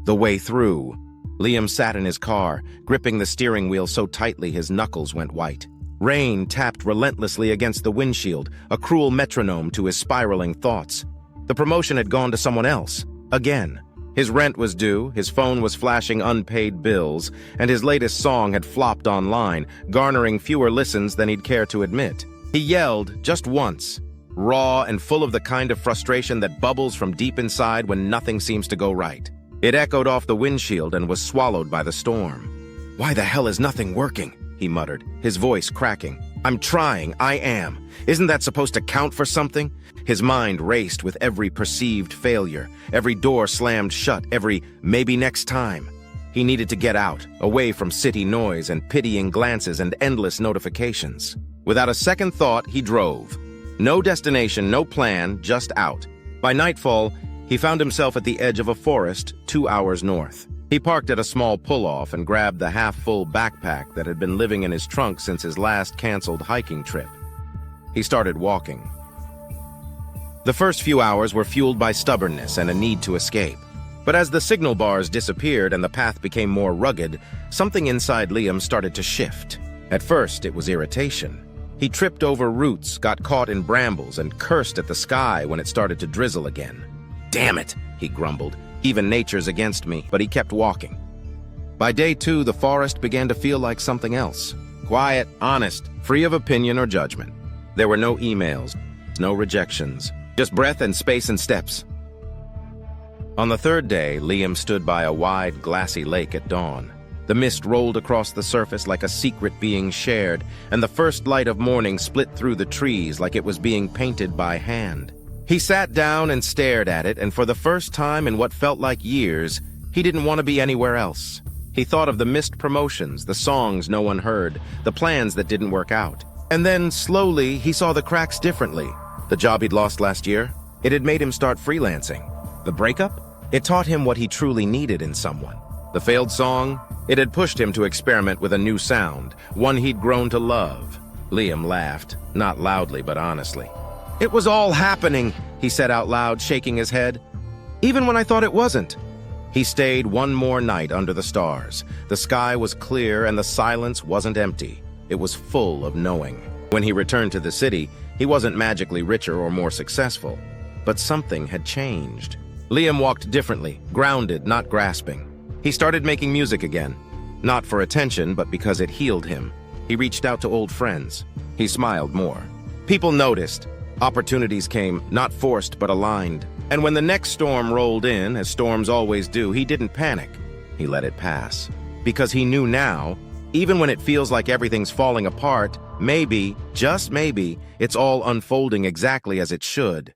The way through. Liam sat in his car, gripping the steering wheel so tightly his knuckles went white. Rain tapped relentlessly against the windshield, a cruel metronome to his spiraling thoughts. The promotion had gone to someone else. Again. His rent was due, his phone was flashing unpaid bills, and his latest song had flopped online, garnering fewer listens than he'd care to admit. He yelled just once, raw and full of the kind of frustration that bubbles from deep inside when nothing seems to go right. It echoed off the windshield and was swallowed by the storm. "Why the hell is nothing working?" he muttered, his voice cracking. "I'm trying, I am. Isn't that supposed to count for something?" His mind raced with every perceived failure, every door slammed shut, every maybe next time. He needed to get out, away from city noise and pitying glances and endless notifications. Without a second thought, he drove. No destination, no plan, just out. By nightfall, he found himself at the edge of a forest 2 hours north. He parked at a small pull-off and grabbed the half-full backpack that had been living in his trunk since his last canceled hiking trip. He started walking. The first few hours were fueled by stubbornness and a need to escape. But as the signal bars disappeared and the path became more rugged, something inside Liam started to shift. At first, it was irritation. He tripped over roots, got caught in brambles, and cursed at the sky when it started to drizzle again. "Damn it," he grumbled. "Even nature's against me," but he kept walking. By day 2, the forest began to feel like something else. Quiet, honest, free of opinion or judgment. There were no emails, no rejections, just breath and space and steps. On the third day, Liam stood by a wide, glassy lake at dawn. The mist rolled across the surface like a secret being shared, and the first light of morning split through the trees like it was being painted by hand. He sat down and stared at it, and for the first time in what felt like years, he didn't want to be anywhere else. He thought of the missed promotions, the songs no one heard, the plans that didn't work out. And then, slowly, he saw the cracks differently. The job he'd lost last year, it had made him start freelancing. The breakup? It taught him what he truly needed in someone. The failed song? It had pushed him to experiment with a new sound, one he'd grown to love. Liam laughed, not loudly but honestly. "It was all happening," he said out loud, shaking his head. "Even when I thought it wasn't." He stayed one more night under the stars. The sky was clear and the silence wasn't empty. It was full of knowing. When he returned to the city, he wasn't magically richer or more successful. But something had changed. Liam walked differently, grounded, not grasping. He started making music again. Not for attention, but because it healed him. He reached out to old friends. He smiled more. People noticed. Opportunities came, not forced but aligned. And when the next storm rolled in, as storms always do, he didn't panic. He let it pass. Because he knew now, even when it feels like everything's falling apart, maybe, just maybe, it's all unfolding exactly as it should.